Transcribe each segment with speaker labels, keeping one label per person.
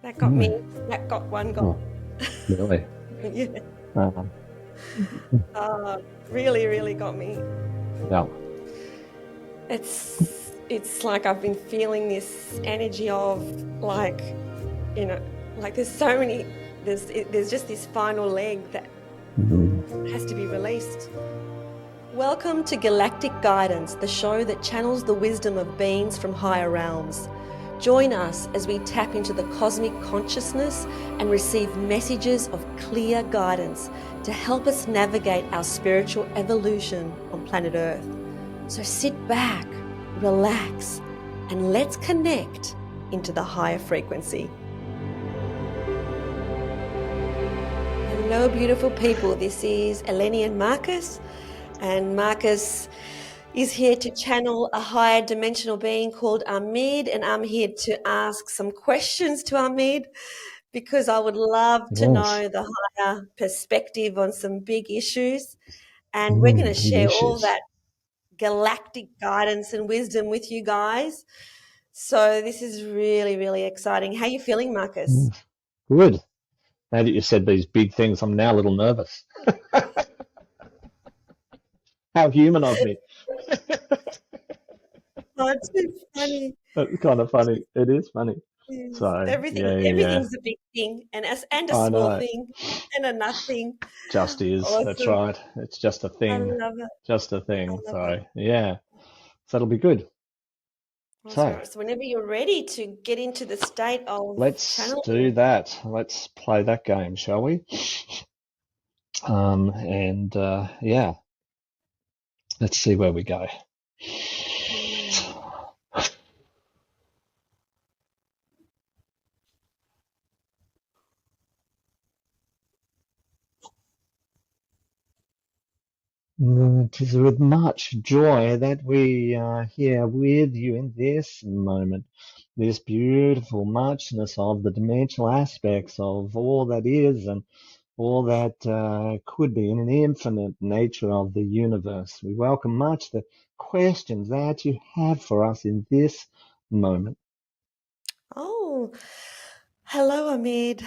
Speaker 1: That got me. That got one got.
Speaker 2: Oh, really?
Speaker 1: Yeah.
Speaker 2: Uh,
Speaker 1: Really, really got me.
Speaker 2: yeah.
Speaker 1: It's like I've been feeling this energy of like, like there's so many. There's just this final leg that has to be released. Welcome to Galactic Guidance, the show that channels the wisdom of beings from higher realms. Join us as we tap into the cosmic consciousness and receive messages of clear guidance to help us navigate our spiritual evolution on planet Earth. So sit back, relax, and let's connect into the higher frequency. Hello, beautiful people. This is Eleni and Marcus. And Marcus is here to channel a higher dimensional being called Ameed, and I'm here to ask some questions to Ameed because I would love to know the higher perspective on some big issues. And we're going to share all that galactic guidance and wisdom with you guys. So this is really, really exciting. How are you feeling, Marcus?
Speaker 2: Good. Now that you said these big things, I'm now a little nervous. How human of me.
Speaker 1: Oh, it's too funny.
Speaker 2: It's kind of funny. It is funny.
Speaker 1: Yes.
Speaker 2: So,
Speaker 1: Everything's a big thing and a
Speaker 2: I
Speaker 1: small
Speaker 2: know.
Speaker 1: thing and a nothing.
Speaker 2: Just is.
Speaker 1: Awesome.
Speaker 2: That's right. It's just a
Speaker 1: I
Speaker 2: thing.
Speaker 1: love it.
Speaker 2: Just a
Speaker 1: I
Speaker 2: thing.
Speaker 1: love
Speaker 2: So,
Speaker 1: it.
Speaker 2: yeah. So that'll be good.
Speaker 1: So whenever you're ready to get into the state of
Speaker 2: let's
Speaker 1: channeling.
Speaker 2: do that. Let's play that game, shall we? Yeah, let's see where we go. It is with much joy that we are here with you in this moment, this beautiful muchness of the dimensional aspects of all that is and all that could be in an infinite nature of the universe. We welcome much the questions that you have for us in this moment.
Speaker 1: Oh, hello, Ameed.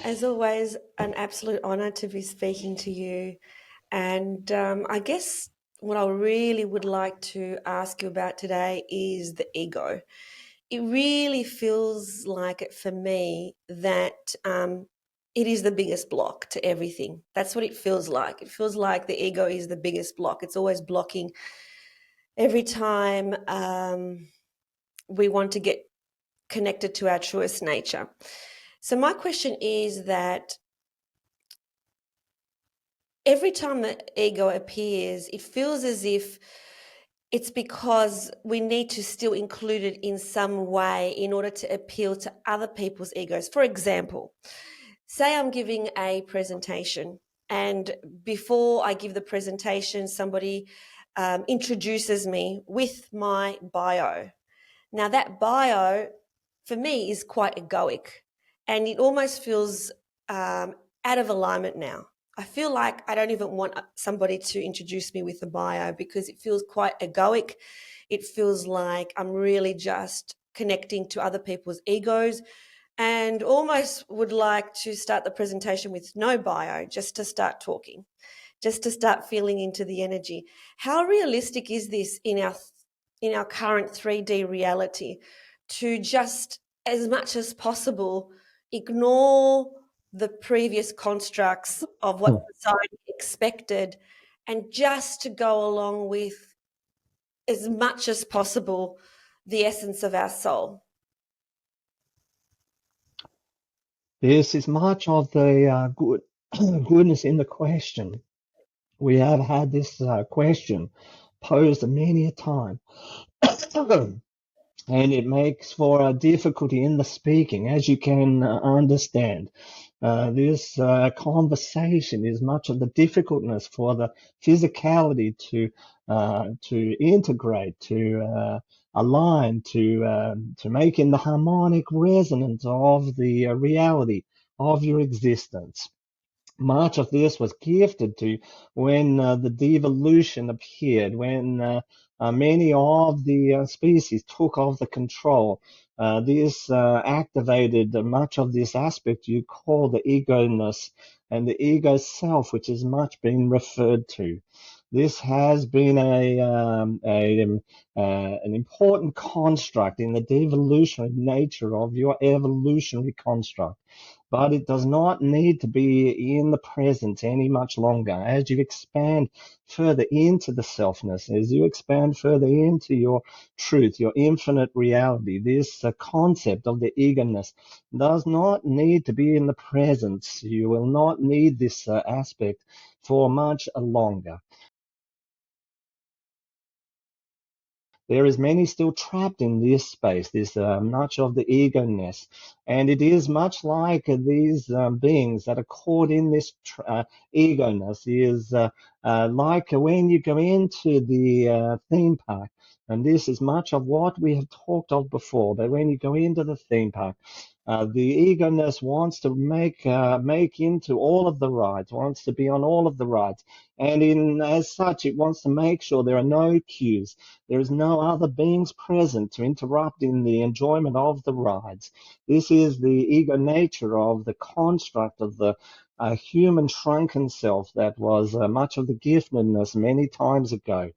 Speaker 1: As always, an absolute honor to be speaking to you. And I guess what I really would like to ask you about today is the ego. It really feels like it for me that it is the biggest block to everything. That's what it feels like. It feels like the ego is the biggest block. It's always blocking every time we want to get connected to our truest nature. So my question is that every time the ego appears, it feels as if it's because we need to still include it in some way in order to appeal to other people's egos. For example, say I'm giving a presentation, and before I give the presentation, somebody introduces me with my bio. Now, that bio, for me, is quite egoic, and it almost feels out of alignment now. I feel like I don't even want somebody to introduce me with a bio because it feels quite egoic. It feels like I'm really just connecting to other people's egos, and almost would like to start the presentation with no bio, just to start talking, just to start feeling into the energy. How realistic is this in our current 3D reality to just, as much as possible, ignore the previous constructs of what society expected and just to go along with, as much as possible, the essence of our soul?
Speaker 2: This is much of the goodness in the question. We have had this question posed many a time. And it makes for a difficulty in the speaking, as you can understand. This conversation is much of the difficultness for the physicality to integrate, to align, to make in the harmonic resonance of the reality of your existence. Much of this was gifted to when the devolution appeared, when many of the species took off the control. This activated much of this aspect you call the ego-ness and the ego self, which is much being referred to. This has been an important construct in the devolutionary nature of your evolutionary construct, but it does not need to be in the present any much longer. As you expand further into the selfness, as you expand further into your truth, your infinite reality, this concept of the eagerness does not need to be in the present. You will not need this aspect for much longer. There is many still trapped in this space, this much of the ego-ness. And it is much like these beings that are caught in this ego-ness is like when you go into the theme park. And this is much of what we have talked of before, that when you go into the theme park, the ego-ness wants to make into all of the rides, wants to be on all of the rides. And as such, it wants to make sure there are no queues. There is no other beings present to interrupt in the enjoyment of the rides. This is the ego nature of the construct of the human shrunken self that was much of the giftedness many times ago.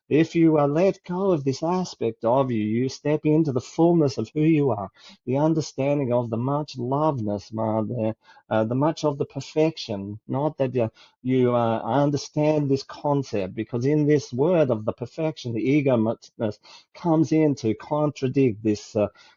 Speaker 2: If you let go of this aspect of you, you step into the fullness of who you are, the understanding of the much loveness, the much of the perfection. Not that you understand this concept, because in this word of the perfection, the ego-ness comes in to contradict this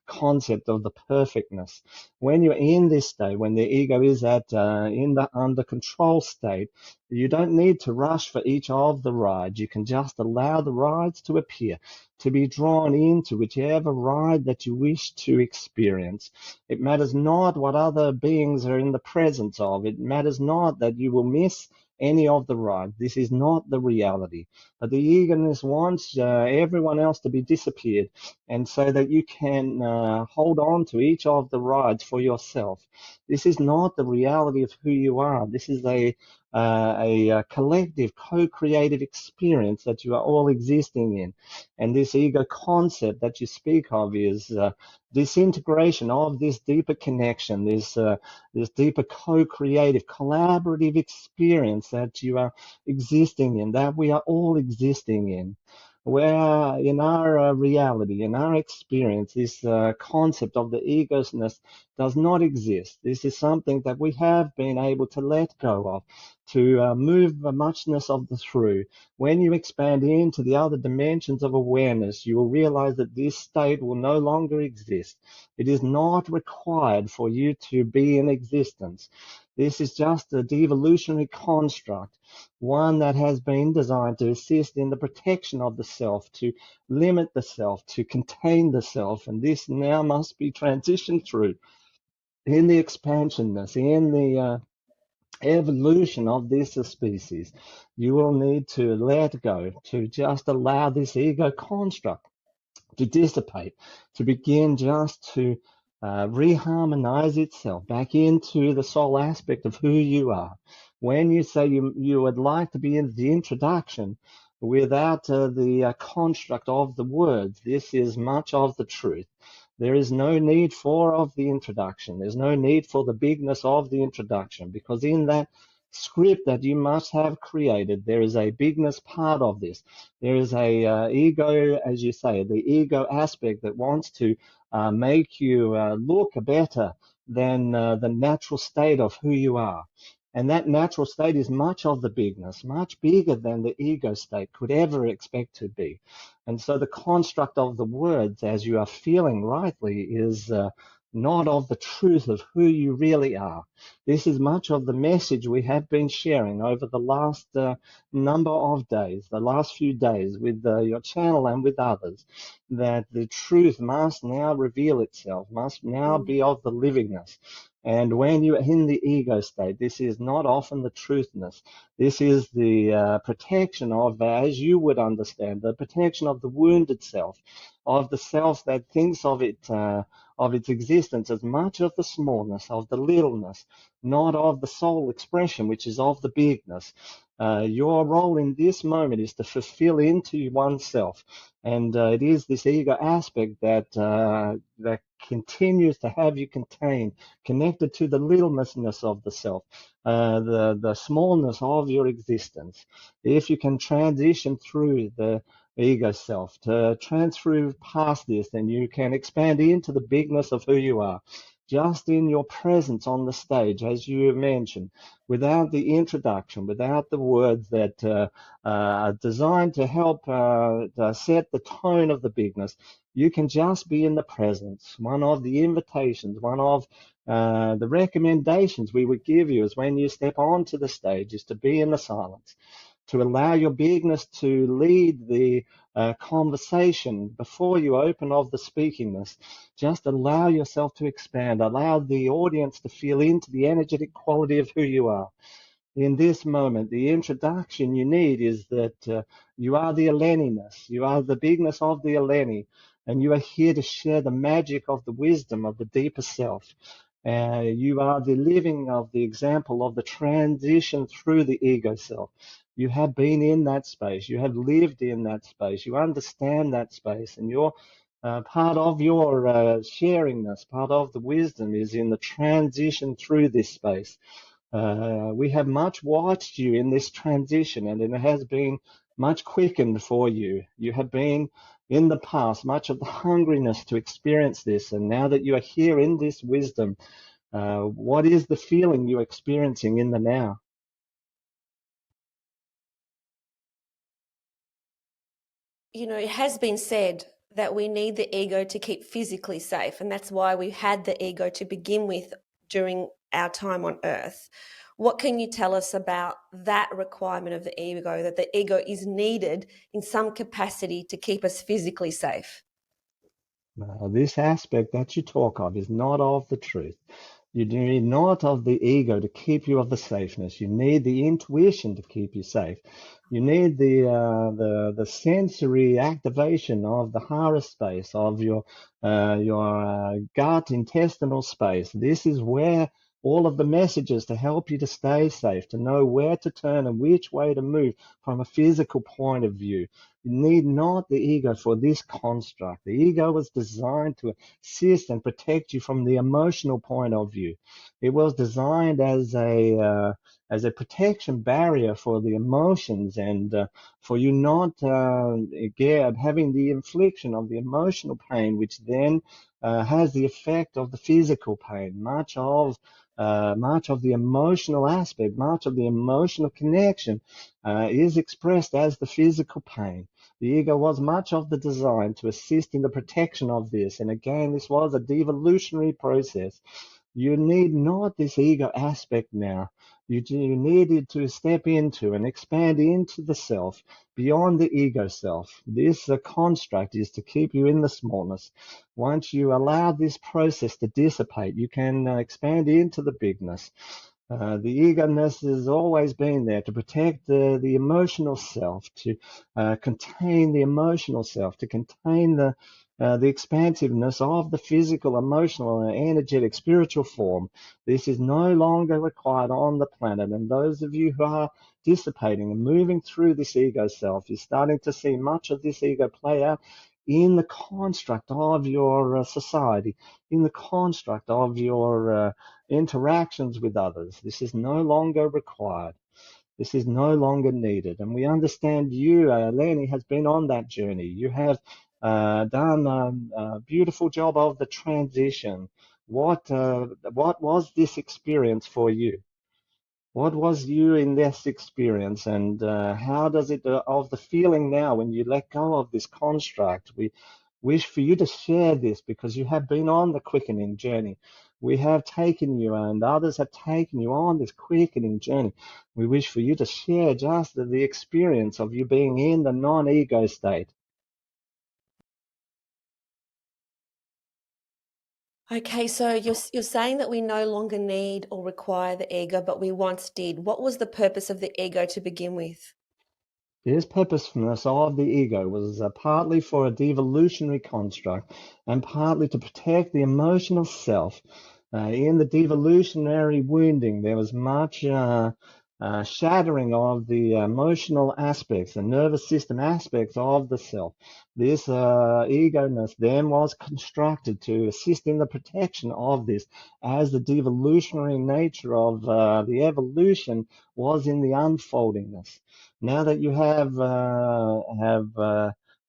Speaker 2: concept of the perfectness. When you're in this state, when the ego is at in the under control state, you don't need to rush for each of the rides. You can just allow the rides to appear, to be drawn into whichever ride that you wish to experience. It matters not what other beings are in the presence of. It matters not that you will miss any of the ride. This is not the reality. But the eagerness wants everyone else to be disappeared, and so that you can hold on to each of the rides for yourself. This is not the reality of who you are. This is a collective, co-creative experience that you are all existing in. And this ego concept that you speak of is disintegration of this deeper connection, this deeper co-creative, collaborative experience that you are existing in, that we are all existing in. Where in our reality, in our experience, this concept of the egosness does not exist. This is something that we have been able to let go of, to move the muchness of the through. When you expand into the other dimensions of awareness, you will realize that this state will no longer exist. It is not required for you to be in existence. This is just a devolutionary construct, one that has been designed to assist in the protection of the self, to limit the self, to contain the self, and this now must be transitioned through in the expansionness, in the evolution of this species. You will need to let go, to just allow this ego construct to dissipate, to begin just to reharmonize itself back into the soul aspect of who you are. When you say you would like to be in the introduction without the construct of the words, this is much of the truth. There is no need for of the introduction. There's no need for the bigness of the introduction, because in that script that you must have created, there is a bigness part of this. There is a ego, as you say, the ego aspect that wants to make you look better than the natural state of who you are. And that natural state is much of the bigness, much bigger than the ego state could ever expect to be. And so the construct of the words, as you are feeling rightly, is not of the truth of who you really are. This is much of the message we have been sharing over the last number of days, the last few days with your channel and with others, that the truth must now reveal itself, must now be of the livingness. And when you're in the ego state, this is not often the truthness. This is the protection of, as you would understand, the protection of the wounded self, of the self that thinks of it of its existence as much of the smallness, of the littleness, not of the soul expression, which is of the bigness. Your role in this moment is to fulfill into oneself, and it is this ego aspect that continues to have you contained, connected to the littleness of the self, the smallness of your existence. If you can transition through the ego self, to transfer past this, then you can expand into the bigness of who you are. Just in your presence on the stage, as you mentioned, without the introduction, without the words that are designed to help to set the tone of the bigness, you can just be in the presence. One of the invitations, one of the recommendations we would give you is when you step onto the stage is to be in the silence, to allow your bigness to lead the conversation before you open of the speakingness. Just allow yourself to expand, allow the audience to feel into the energetic quality of who you are. In this moment, the introduction you need is that you are the Eleniness, you are the bigness of the Eleni, and you are here to share the magic of the wisdom of the deeper self. You are the living of the example of the transition through the ego self. You have been in that space. You have lived in that space. You understand that space. And your part of your sharingness, part of the wisdom is in the transition through this space. We have much watched you in this transition, and it has been much quickened for you. You have been in the past much of the hungriness to experience this, and now that you are here in this wisdom, what is the feeling you're experiencing in the now?
Speaker 1: You know, it has been said that we need the ego to keep physically safe, and that's why we had the ego to begin with during our time on Earth. What can you tell us about that requirement of the ego, that the ego is needed in some capacity to keep us physically safe?
Speaker 2: This aspect that you talk of is not of the truth. You need not of the ego to keep you of the safeness. You need the intuition to keep you safe. You need the sensory activation of the hara space, of your gut intestinal space. This is where all of the messages to help you to stay safe, to know where to turn and which way to move from a physical point of view. You need not the ego for this construct. The ego was designed to assist and protect you from the emotional point of view. It was designed as a protection barrier for the emotions, and for you not again having the infliction of the emotional pain, which then has the effect of the physical pain. Much of the emotional aspect, much of the emotional connection is expressed as the physical pain. The ego was much of the design to assist in the protection of this. And again, this was a devolutionary process. You need not this ego aspect now. You needed to step into and expand into the self, beyond the ego self. This construct is to keep you in the smallness. Once you allow this process to dissipate, you can expand into the bigness. The eagerness has always been there to protect the emotional self, to contain the emotional self, to contain the expansiveness of the physical, emotional, and energetic spiritual form. This is no longer required on the planet. And those of you who are dissipating and moving through this ego self, you're starting to see much of this ego play out in the construct of your society, in the construct of your interactions with others. This is no longer required. This is no longer needed. And we understand you, Eleni, has been on that journey. You have done a beautiful job of the transition. What was this experience for you? What was you in this experience, and how does it of the feeling now when you let go of this construct? We wish for you to share this because you have been on the quickening journey. We have taken you, and others have taken you on this quickening journey. We wish for you to share just the experience of you being in the non-ego state.
Speaker 1: Okay, so you're saying that we no longer need or require the ego, but we once did. What was the purpose of the ego to begin with?
Speaker 2: This purposefulness of the ego was partly for a devolutionary construct and partly to protect the emotional self. In the devolutionary wounding, there was much shattering of the emotional aspects, the nervous system aspects of the self. This ego-ness then was constructed to assist in the protection of this, as the devolutionary nature of the evolution was in the unfoldingness. Now that you have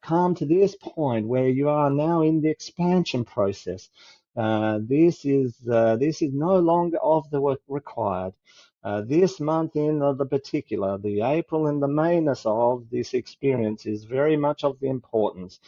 Speaker 2: come to this point where you are now in the expansion process, this is no longer of the work required. This month in the particular, the April and the Mayness of this experience is very much of the importance.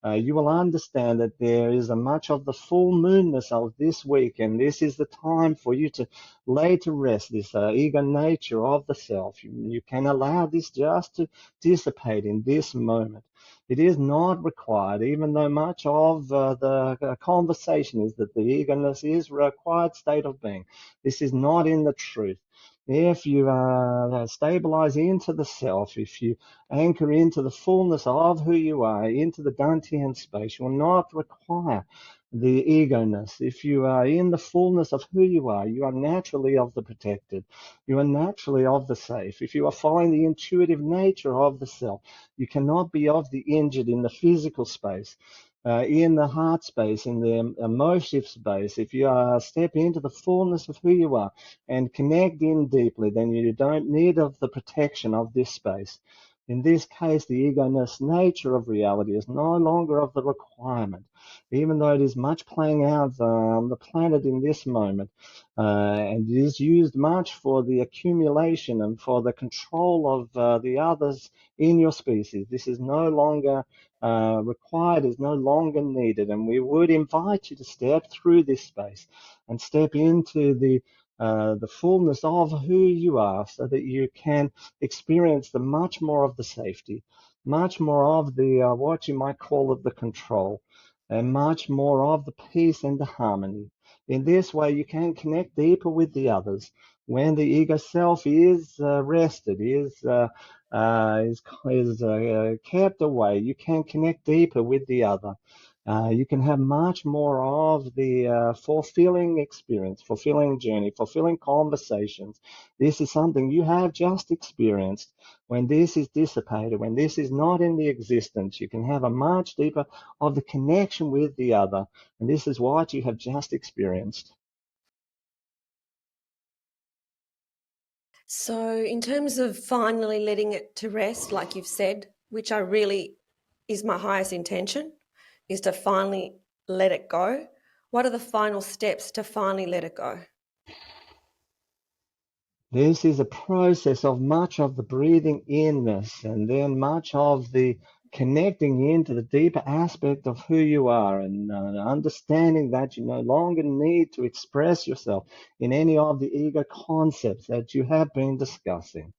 Speaker 2: You will understand that there is a much of the full moonness of this week, and this is the time for you to lay to rest this ego nature of the self. You can allow this just to dissipate in this moment. It is not required, even though much of the conversation is that the eagerness is a required state of being. This is not in the truth. If you stabilize into the self, if you anchor into the fullness of who you are, into the Dantian space, you will not require the ego-ness. If you are in the fullness of who you are naturally of the protected. You are naturally of the safe. If you are following the intuitive nature of the self, you cannot be of the injured in the physical space. In the heart space, in the emotive space, if you step into the fullness of who you are and connect in deeply, then you don't need of the protection of this space. In this case, the ego-ness nature of reality is no longer of the requirement, even though it is much playing out on the planet in this moment, and it is used much for the accumulation and for the control of the others in your species. This is no longer required, is no longer needed, and we would invite you to step through this space and step into the fullness of who you are, so that you can experience the much more of the safety, much more of the what you might call it the control, and much more of the peace and the harmony. In this way, you can connect deeper with the others. When the ego self is rested, is kept away, you can connect deeper with the other. You can have much more of the fulfilling experience, fulfilling journey, fulfilling conversations. This is something you have just experienced. When this is dissipated, when this is not in the existence, you can have a much deeper of the connection with the other. And this is what you have just experienced.
Speaker 1: So, in terms of finally letting it to rest, like you've said, which I really is my highest intention, is to finally let it go. What are the final steps to finally let it go?
Speaker 2: This is a process of much of the breathing inness, and then much of the connecting into the deeper aspect of who you are, and understanding that you no longer need to express yourself in any of the ego concepts that you have been discussing.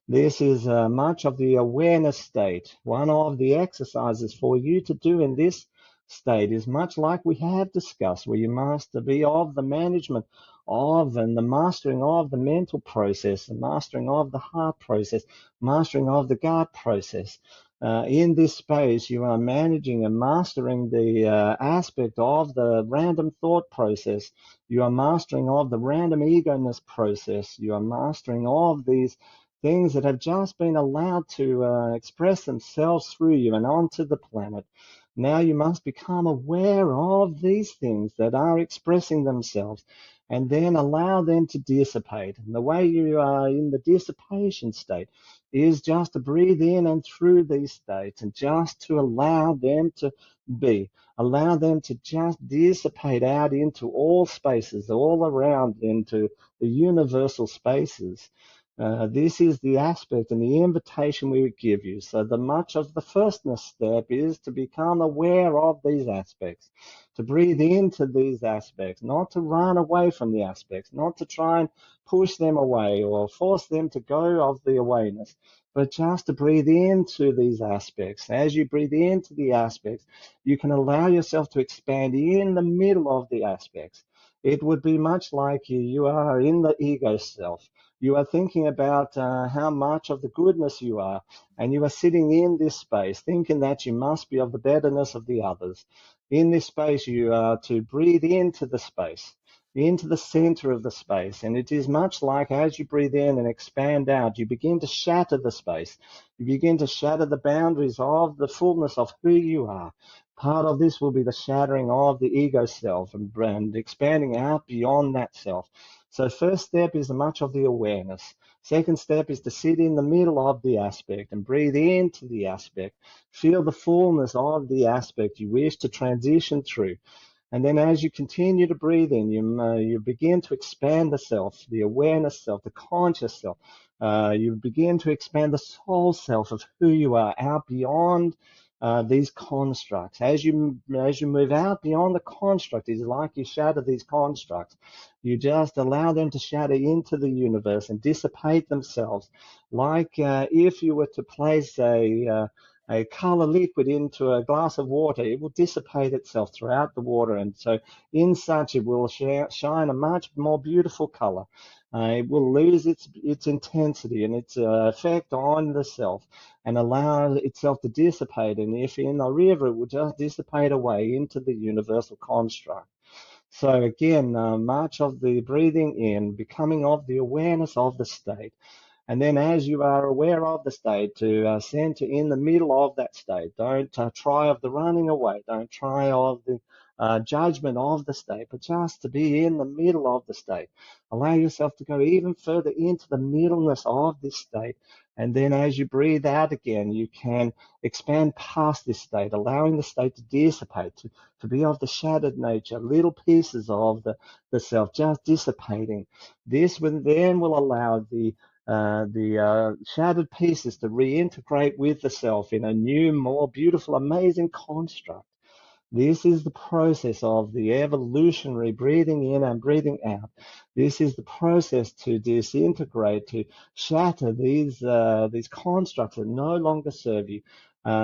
Speaker 2: This is much of the awareness state. One of the exercises for you to do in this state is much like we have discussed, where you must be of the management of and the mastering of the mental process, the mastering of the heart process, mastering of the gut process. In this space, you are managing and mastering the aspect of the random thought process. You are mastering of the random ego-ness process. You are mastering of these things that have just been allowed to express themselves through you and onto the planet. Now you must become aware of these things that are expressing themselves, and then allow them to dissipate. And the way you are in the dissipation state is just to breathe in and through these states, and just to allow them to be. Allow them to just dissipate out into all spaces, all around, into the universal spaces. This is the aspect and the invitation we would give you. So the much of the firstness step is to become aware of these aspects, to breathe into these aspects, not to run away from the aspects, not to try and push them away or force them to go of the awareness, but just to breathe into these aspects. As you breathe into the aspects, you can allow yourself to expand in the middle of the aspects. It would be much like you are in the ego self. You are thinking about how much of the goodness you are, and you are sitting in this space thinking that you must be of the betterness of the others. In this space, you are to breathe into the space, into the center of the space. And it is much like as you breathe in and expand out, you begin to shatter the space. You begin to shatter the boundaries of the fullness of who you are. Part of this will be the shattering of the ego self and expanding out beyond that self. So first step is much of the awareness. Second step is to sit in the middle of the aspect and breathe into the aspect. Feel the fullness of the aspect you wish to transition through. And then as you continue to breathe in, you begin to expand the self, the awareness self, the conscious self. You begin to expand the soul self of who you are out beyond these constructs. As you move out beyond the construct, it's like you shatter these constructs. You just allow them to shatter into the universe and dissipate themselves, like if you were to place a color liquid into a glass of water, it will dissipate itself throughout the water. And so in such, it will shine a much more beautiful color. It will lose its intensity and its effect on the self and allow itself to dissipate. And if in a river, it will just dissipate away into the universal construct. So again, much of the breathing in, becoming of the awareness of the state. And then as you are aware of the state, to center in the middle of that state. Don't try of the running away. Don't try of the judgment of the state, but just to be in the middle of the state. Allow yourself to go even further into the middleness of this state. And then as you breathe out again, you can expand past this state, allowing the state to dissipate, to be of the shattered nature, little pieces of the self just dissipating. This then will allow the shattered pieces to reintegrate with the self in a new, more beautiful, amazing construct. This is the process of the evolutionary breathing in and breathing out. This is the process to disintegrate, to shatter these constructs that no longer serve you.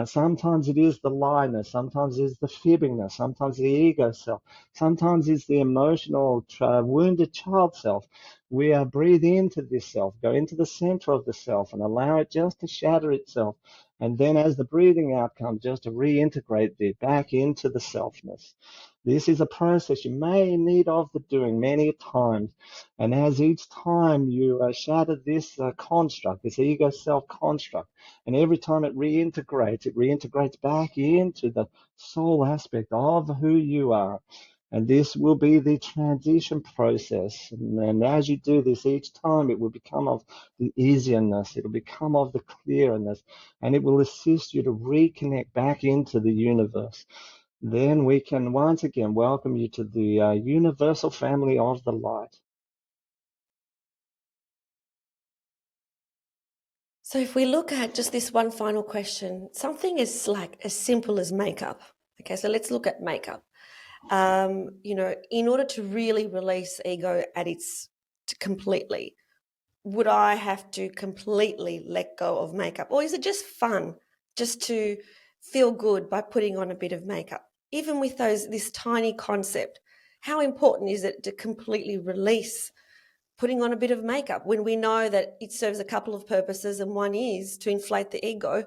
Speaker 2: Sometimes it is the lioness, sometimes it is the fibbingness, sometimes the ego self, sometimes it's the emotional wounded child self. We breathe into this self, go into the center of the self and allow it just to shatter itself. And then as the breathing out comes, just to reintegrate it back into the selfness. This is a process you may need of the doing many times. And as each time you shatter this construct, this ego self construct, and every time it reintegrates back into the soul aspect of who you are. And this will be the transition process. And as you do this each time, it will become of the easierness, it will become of the clearness, and it will assist you to reconnect back into the universe. Then we can once again welcome you to the universal family of the light.
Speaker 1: So if we look at just this one final question, something is like as simple as makeup. Okay, so let's look at makeup. In order to really release ego at its completely, would I have to completely let go of makeup? Or is it just fun just to feel good by putting on a bit of makeup? Even with this tiny concept, how important is it to completely release putting on a bit of makeup when we know that it serves a couple of purposes, and one is to inflate the ego,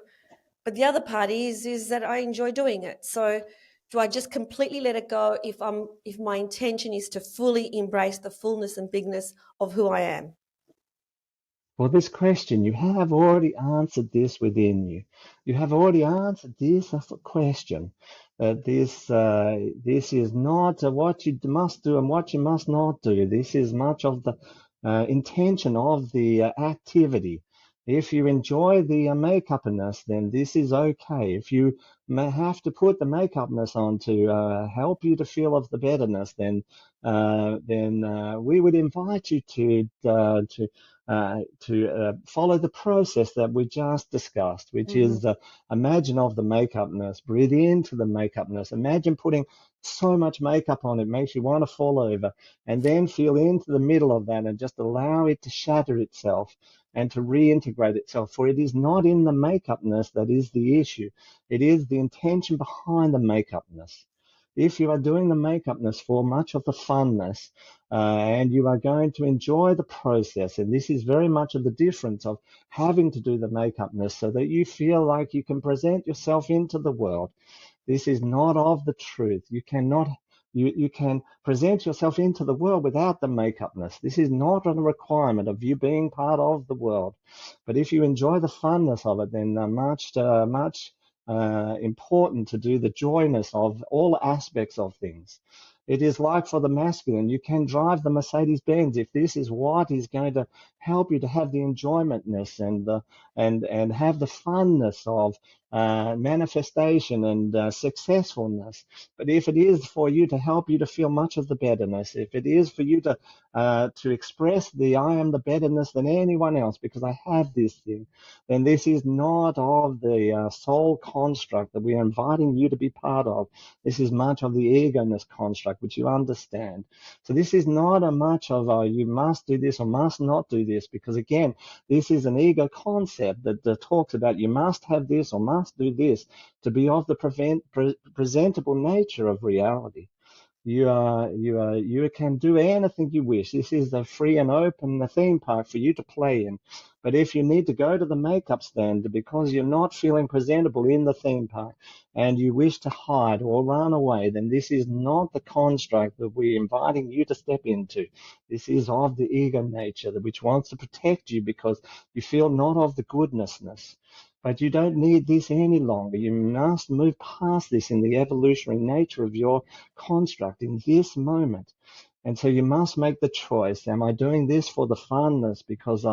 Speaker 1: but the other part is that I enjoy doing it. So do I just completely let it go if my intention is to fully embrace the fullness and bigness of who I am?
Speaker 2: Well, this question, you have already answered this within you. You have already answered this as a question. This is not what you must do and what you must not do. This is much of the intention of the activity. If you enjoy the makeupness, then this is okay. If you may have to put the makeupness on to help you to feel of the betterness, then we would invite you to follow the process that we just discussed, which is imagine of the makeupness, breathe into the makeupness. Imagine putting so much makeup on it makes you want to fall over, and then feel into the middle of that and just allow it to shatter itself and to reintegrate itself. For it is not in the makeupness that is the issue. It is the intention behind the makeupness. If you are doing the makeupness for much of the funness, and you are going to enjoy the process, and this is very much of the difference of having to do the makeupness so that you feel like you can present yourself into the world. This is not of the truth. You cannot, you can present yourself into the world without the makeupness. This is not a requirement of you being part of the world. But if you enjoy the funness of it, then much important to do the joyness of all aspects of things. It is like for the masculine, you can drive the Mercedes Benz if this is what is going to help you to have the enjoymentness and have the funness of manifestation and successfulness. But if it is for you to help you to feel much of the betterness, if it is for you to express the I am the betterness than anyone else because I have this thing, then this is not of the soul construct that we are inviting you to be part of. This is much of the egoness construct, which you understand. So this is not a much of you must do this or must not do this, because again, this is an ego concept that talks about you must have this or must do this to be of the presentable nature of reality. You can do anything you wish. This is a free and open theme park for you to play in. But if you need to go to the makeup stand because you're not feeling presentable in the theme park and you wish to hide or run away, then this is not the construct that we're inviting you to step into. This is of the ego nature which wants to protect you because you feel not of the goodnessness. But you don't need this any longer. You must move past this in the evolutionary nature of your construct in this moment. And so you must make the choice. Am I doing this for the funness because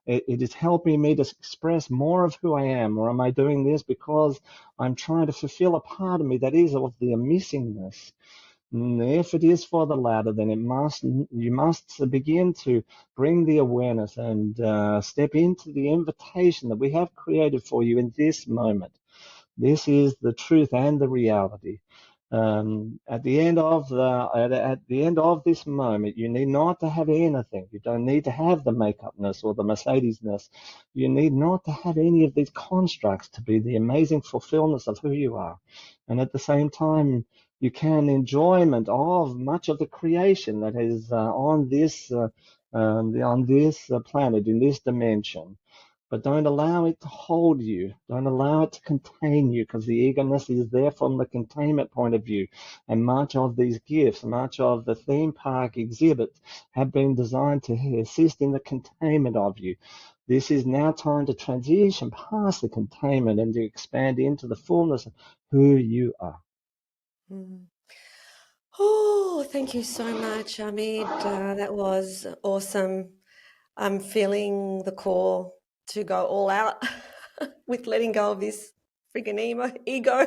Speaker 2: it is helping me to express more of who I am? Or am I doing this because I'm trying to fulfill a part of me that is of the missingness? If it is for the latter, then you must begin to bring the awareness and step into the invitation that we have created for you in this moment. This is the truth and the reality. At the end of this moment, you need not to have anything. You don't need to have the makeupness or the Mercedesness. You need not to have any of these constructs to be the amazing fulfillment of who you are. And at the same time, you can enjoyment of much of the creation that is on this planet in this dimension. But don't allow it to hold you. Don't allow it to contain you, because the eagerness is there from the containment point of view. And much of these gifts, much of the theme park exhibits have been designed to assist in the containment of you. This is now time to transition past the containment and to expand into the fullness of who you are.
Speaker 1: Mm. Oh, thank you so much, Ameed. That was awesome. I'm feeling the call to go all out with letting go of this freaking ego.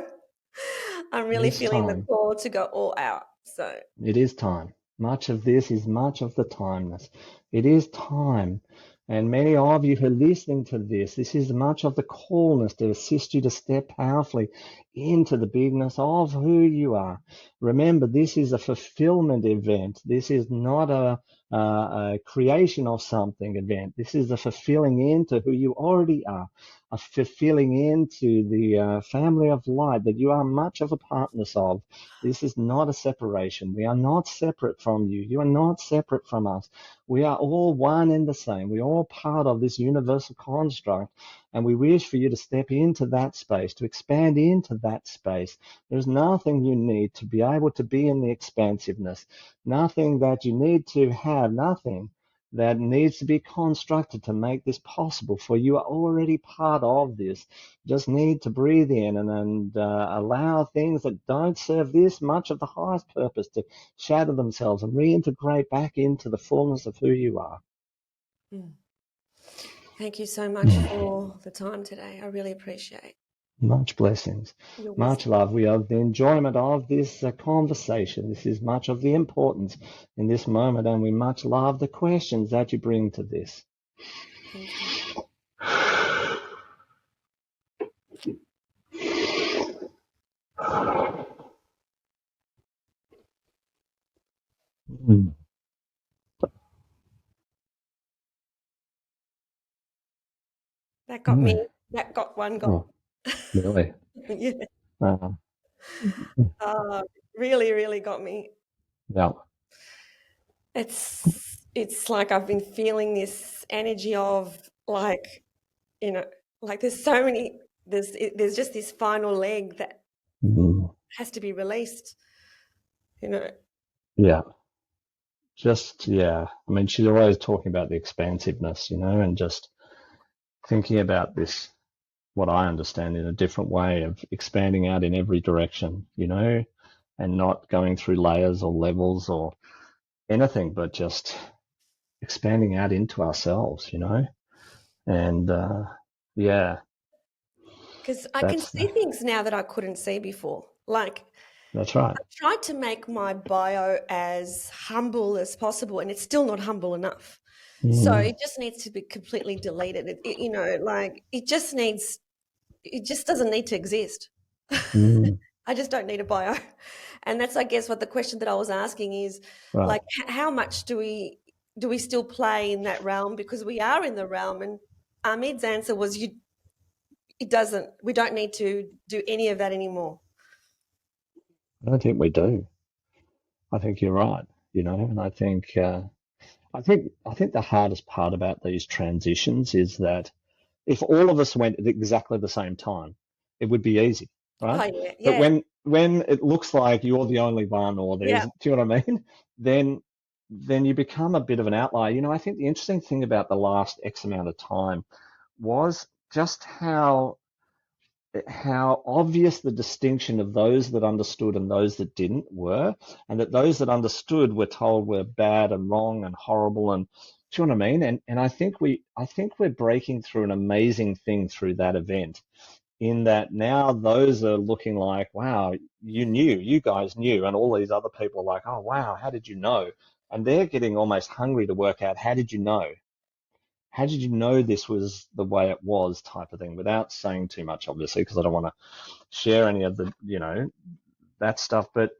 Speaker 1: I'm
Speaker 2: It
Speaker 1: really
Speaker 2: is
Speaker 1: feeling the
Speaker 2: time.
Speaker 1: call to go all out. So,
Speaker 2: It is time. Much of this is much of the timeness. It is time. And many of you who are listening to this is much of the callness to assist you to step powerfully into the bigness of who you are. Remember, this is a fulfillment event. This is not a creation of something event. This is a fulfilling into who you already are, a fulfilling into the family of light that you are much of a partners of. This is not a separation. We are not separate from you. You are not separate from us. We are all one and the same. We are all part of this universal construct, and we wish for you to step into that space, to expand into that space. There's nothing you need to be able to be in the expansiveness, nothing that you need to have, nothing that needs to be constructed to make this possible, for you are already part of this. Just need to breathe in and allow things that don't serve this much of the highest purpose to shatter themselves and reintegrate back into the fullness of who you are.
Speaker 1: mm. Thank you so much for the time today. I really appreciate
Speaker 2: Much blessings,
Speaker 1: your
Speaker 2: much
Speaker 1: wisdom.
Speaker 2: love. We have the enjoyment of this conversation. This is much of the importance in this moment, and we much love the questions that you bring to this.
Speaker 1: Thank you.
Speaker 2: Mm.
Speaker 1: That got me.
Speaker 2: Mm.
Speaker 1: That got one got.
Speaker 2: Oh, really?
Speaker 1: Yeah.
Speaker 2: Uh,
Speaker 1: Oh, really, really got me.
Speaker 2: Yeah.
Speaker 1: It's like I've been feeling this energy of like, you know, like there's so many there's just this final leg that
Speaker 2: Mm.
Speaker 1: has to be released, you know.
Speaker 2: Yeah. Just, yeah. I mean, she's always talking about the expansiveness, and just thinking about this, what I understand in a different way of expanding out in every direction, and not going through layers or levels or anything, but just expanding out into ourselves. And yeah,
Speaker 1: Because I can
Speaker 2: that's
Speaker 1: see things now that I couldn't see before. Like
Speaker 2: that's right.
Speaker 1: tried to make my bio as humble as possible, and it's still not humble enough. So
Speaker 2: Mm,
Speaker 1: it just needs to be completely deleted. Like it just doesn't need to exist.
Speaker 2: mm,
Speaker 1: I just don't need a bio. And that's, I guess, what the question that I was asking is
Speaker 2: right.
Speaker 1: like, how much do we still play in that realm? Because we are in the realm, and Ameed's answer was, we don't need to do any of that anymore.
Speaker 2: I don't think we do. I think you're right. And I think the hardest part about these transitions is that if all of us went at exactly the same time, it would be easy, right?
Speaker 1: Oh yeah,
Speaker 2: But
Speaker 1: yeah,
Speaker 2: when it looks like you're the only one, or
Speaker 1: yeah.
Speaker 2: do you know what I mean? Then you become a bit of an outlier. I think the interesting thing about the last X amount of time was just how obvious the distinction of those that understood and those that didn't were, and that those that understood were told were bad and wrong and horrible, and do you know what I mean? And I think we're breaking through an amazing thing through that event, in that now those are looking like, wow, you guys knew, and all these other people are like, oh wow, how did you know? And they're getting almost hungry to work out, how did you know? How did you know this was the way it was, type of thing, without saying too much, obviously, because I don't want to share any of the, that stuff. But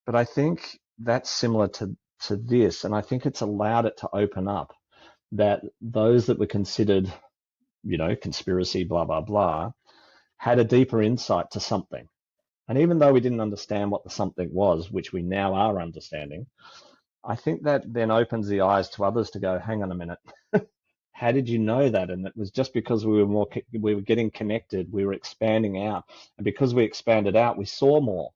Speaker 2: I think that's similar to this, and I think it's allowed it to open up, that those that were considered, conspiracy, blah blah blah, had a deeper insight to something. And even though we didn't understand what the something was, which we now are understanding, I think that then opens the eyes to others to go, hang on a minute, how did you know that? And it was just because we were getting connected, we were expanding out, and because we expanded out, we saw more,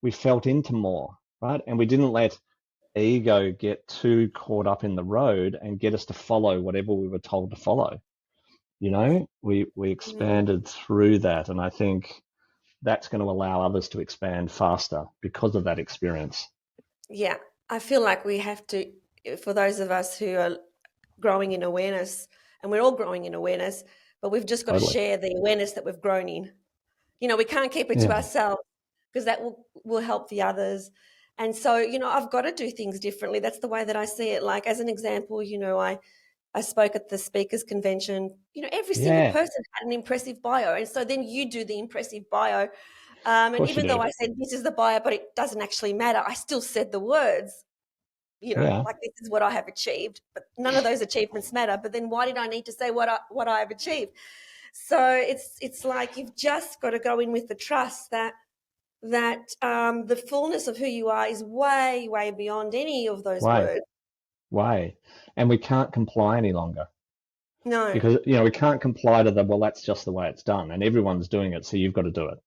Speaker 2: we felt into more, right? And we didn't let ego get too caught up in the road and get us to follow whatever we were told to follow. We
Speaker 1: Mm,
Speaker 2: expanded through that, and I think that's going to allow others to expand faster because of that experience.
Speaker 1: yeah. I feel like we have to, for those of us who are growing in awareness, and we're all growing in awareness, but we've just got to
Speaker 2: Totally.
Speaker 1: share the awareness that we've grown in. We can't keep it to
Speaker 2: Yeah.
Speaker 1: ourselves because that will help the others. And so, I've got to do things differently. That's the way that I see it. Like, as an example, I spoke at the speakers convention. Every single
Speaker 2: Yeah.
Speaker 1: person had an impressive bio. And so then you do the impressive bio.
Speaker 2: Of
Speaker 1: And
Speaker 2: course you
Speaker 1: even though
Speaker 2: do.
Speaker 1: I said this is the bio, but it doesn't actually matter, I still said the words,
Speaker 2: Yeah.
Speaker 1: like this is what I have achieved. But none of those achievements matter. But then why did I need to say what I have achieved? So it's like you've just got to go in with the trust that the fullness of who you are is way, way beyond any of those
Speaker 2: Way,
Speaker 1: words.
Speaker 2: way. And we can't comply any longer,
Speaker 1: No.
Speaker 2: because, we can't comply to the, well, that's just the way it's done and everyone's doing it, so you've got to do it.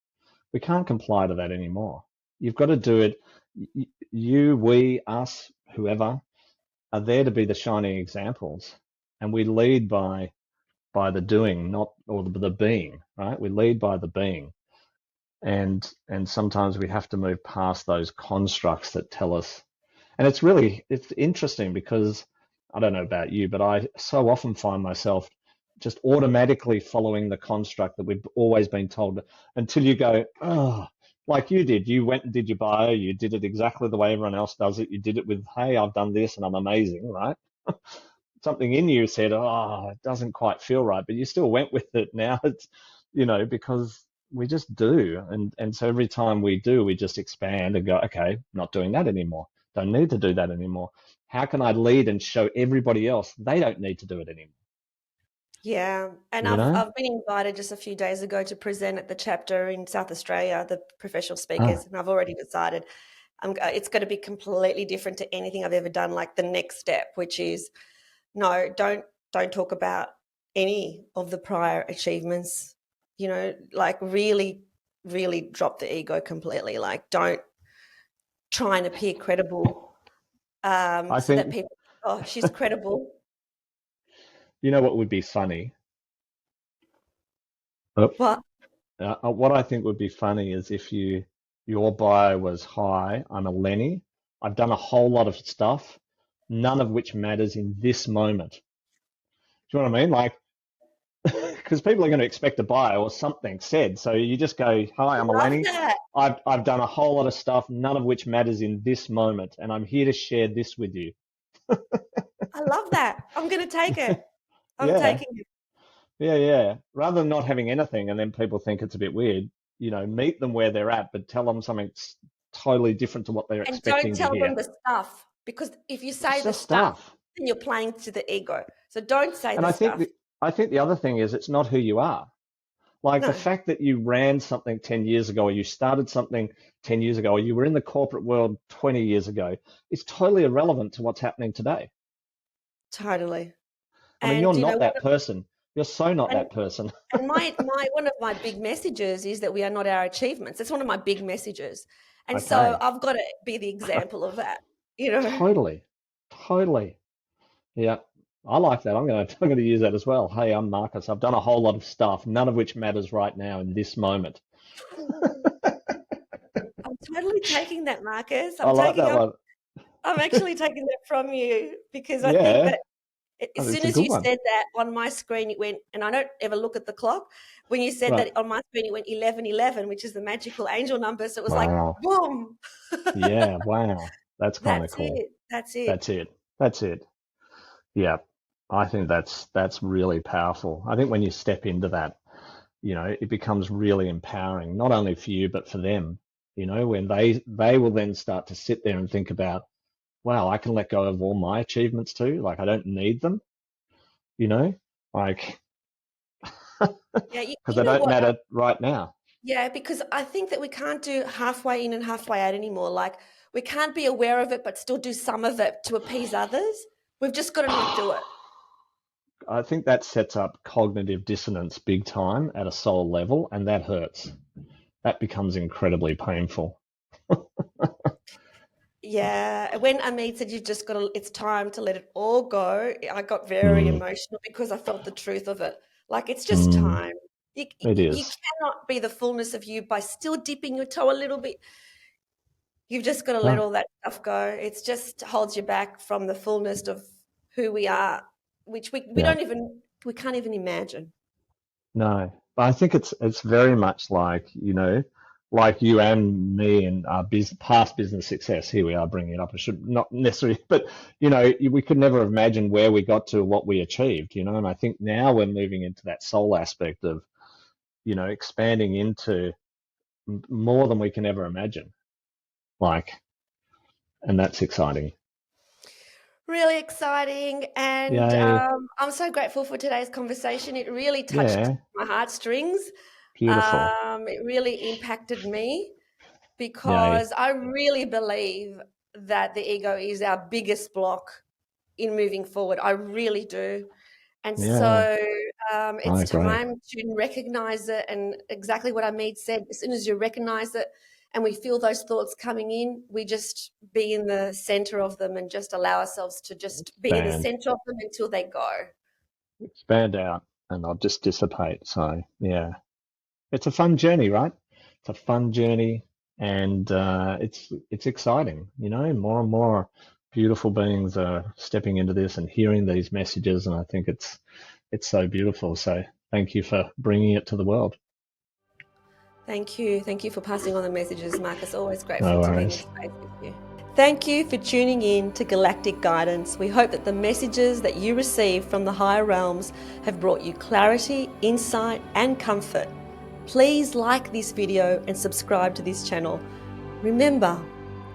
Speaker 2: We can't comply to that anymore. You've got to do it. You, we, us, whoever are there to be the shining examples, and we lead by the doing, not or the being, right? We lead by the being, and sometimes we have to move past those constructs that tell us. And it's interesting, because I don't know about you, but I so often find myself just automatically following the construct that we've always been told, until you go, oh, like you did. You went and did your bio, you did it exactly the way everyone else does it. You did it with, hey, I've done this and I'm amazing, right? Something in you said, oh, it doesn't quite feel right, but you still went with it. Now it's, because we just do. And so every time we do, we just expand and go, okay, not doing that anymore. Don't need to do that anymore. How can I lead and show everybody else they don't need to do it anymore?
Speaker 1: Yeah, and
Speaker 2: you know?
Speaker 1: I've been invited just a few days ago to present at the chapter in South Australia, the professional
Speaker 2: Ah,
Speaker 1: speakers, and I've already decided it's going to be completely different to anything I've ever done. Like the next step, which is no, don't talk about any of the prior achievements. You know, like really, really drop the ego completely. Like don't try and appear credible,
Speaker 2: I
Speaker 1: so that
Speaker 2: think,
Speaker 1: people, oh, she's credible.
Speaker 2: you know what would be funny? Oh,
Speaker 1: What?
Speaker 2: what I think would be funny is if your bio was, hi, I'm Eleni. I've done a whole lot of stuff, none of which matters in this moment. Do you know what I mean? Like, because people are going to expect a bio or something said. So you just go, hi, I'm
Speaker 1: Love
Speaker 2: Eleni.
Speaker 1: that.
Speaker 2: I've done a whole lot of stuff, none of which matters in this moment, and I'm here to share this with you.
Speaker 1: I love that. I'm going to take it. I'm
Speaker 2: Yeah,
Speaker 1: taking it.
Speaker 2: yeah. Rather than not having anything and then people think it's a bit weird, meet them where they're at, but tell them something totally different to what they're
Speaker 1: And don't
Speaker 2: expecting to
Speaker 1: tell them
Speaker 2: hear.
Speaker 1: the stuff, because if you say
Speaker 2: It's
Speaker 1: the
Speaker 2: just
Speaker 1: stuff,
Speaker 2: stuff.
Speaker 1: then you're playing to the ego. So don't say
Speaker 2: And
Speaker 1: the
Speaker 2: I think
Speaker 1: stuff.
Speaker 2: the other thing is it's not who you are. Like the
Speaker 1: No,
Speaker 2: fact that you ran something 10 years ago, or you started something 10 years ago, or you were in the corporate world 20 years ago, is totally irrelevant to what's happening today.
Speaker 1: totally.
Speaker 2: I mean, you're
Speaker 1: And you know
Speaker 2: not that
Speaker 1: what?
Speaker 2: person. You're so not
Speaker 1: And
Speaker 2: that person.
Speaker 1: and my one of my big messages is that we are not our achievements. That's one of my big messages. And so
Speaker 2: Okay.
Speaker 1: I've got to be the example of that, you know.
Speaker 2: Totally. Totally. Yeah. I like that. I'm gonna use that as well. Hey, I'm Marcus. I've done a whole lot of stuff, none of which matters right now in this moment.
Speaker 1: I'm totally taking that, Marcus.
Speaker 2: I like that one.
Speaker 1: I'm actually taking that from you, because I think
Speaker 2: Yeah.
Speaker 1: that as soon
Speaker 2: It's a
Speaker 1: as
Speaker 2: good
Speaker 1: you
Speaker 2: one.
Speaker 1: said that on my screen, it went, and I don't ever look at the clock. When you said
Speaker 2: Right.
Speaker 1: that on my screen, it went 1111, which is the magical angel number. So it was like,
Speaker 2: Wow.
Speaker 1: boom.
Speaker 2: Yeah, wow. That's kind of
Speaker 1: That's
Speaker 2: cool.
Speaker 1: it. That's it.
Speaker 2: That's it. That's it. Yeah. I think that's really powerful. I think when you step into that, it becomes really empowering, not only for you, but for them, when they will then start to sit there and think about, wow, I can let go of all my achievements too. Like I don't need them, you know, like
Speaker 1: Yeah.
Speaker 2: because
Speaker 1: You
Speaker 2: they
Speaker 1: know
Speaker 2: don't
Speaker 1: what?
Speaker 2: matter right now.
Speaker 1: Yeah, because I think that we can't do halfway in and halfway out anymore. Like we can't be aware of it, but still do some of it to appease others. We've just got to not do it.
Speaker 2: I think that sets up cognitive dissonance big time at a soul level, and that hurts. That becomes incredibly painful.
Speaker 1: Yeah, when Ameed said you've just got to, it's time to let it all go, I got very
Speaker 2: Mm,
Speaker 1: emotional because I felt the truth of it. Like it's just
Speaker 2: mm,
Speaker 1: time.
Speaker 2: it
Speaker 1: You
Speaker 2: is.
Speaker 1: cannot be the fullness of you by still dipping your toe a little bit. You've just got to let
Speaker 2: No,
Speaker 1: all that stuff go. It's just holds you back from the fullness of who we are, which we
Speaker 2: yeah.
Speaker 1: don't even, we can't even imagine.
Speaker 2: No, but I think it's very much like, like you and me and our past business success. Here we are bringing it up. I should not necessarily, but we could never have imagined where we got to, what we achieved. And I think now we're moving into that soul aspect of, expanding into more than we can ever imagine. Like, and that's exciting.
Speaker 1: Really exciting. And
Speaker 2: Yay.
Speaker 1: I'm so grateful for today's conversation. It really touched
Speaker 2: Yeah.
Speaker 1: my heartstrings.
Speaker 2: Beautiful.
Speaker 1: It really impacted me
Speaker 2: Yay.
Speaker 1: because I really believe that the ego is our biggest block in moving forward. I really do. And
Speaker 2: Yeah.
Speaker 1: so
Speaker 2: I
Speaker 1: it's
Speaker 2: agree.
Speaker 1: time to recognize it. And exactly what Ameed said, as soon as you recognize it and we feel those thoughts coming in, we just be in the center of them and just allow ourselves to just be in the
Speaker 2: Expand.
Speaker 1: center of them until they go.
Speaker 2: Expand out and I'll just dissipate. So, yeah. It's a fun journey, right? It's a fun journey, and it's exciting. More and more beautiful beings are stepping into this and hearing these messages, and I think it's so beautiful. So thank you for bringing it to the world.
Speaker 1: Thank you. Thank you for passing on the messages, Marcus. Always
Speaker 2: No
Speaker 1: grateful to be in this
Speaker 2: worries.
Speaker 1: space with you. Thank you for tuning in to Galactic Guidance. We hope that the messages that you receive from the higher realms have brought you clarity, insight, and comfort. Please like this video and subscribe to this channel. Remember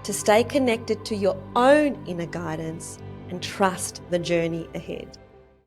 Speaker 1: to stay connected to your own inner guidance and trust the journey ahead.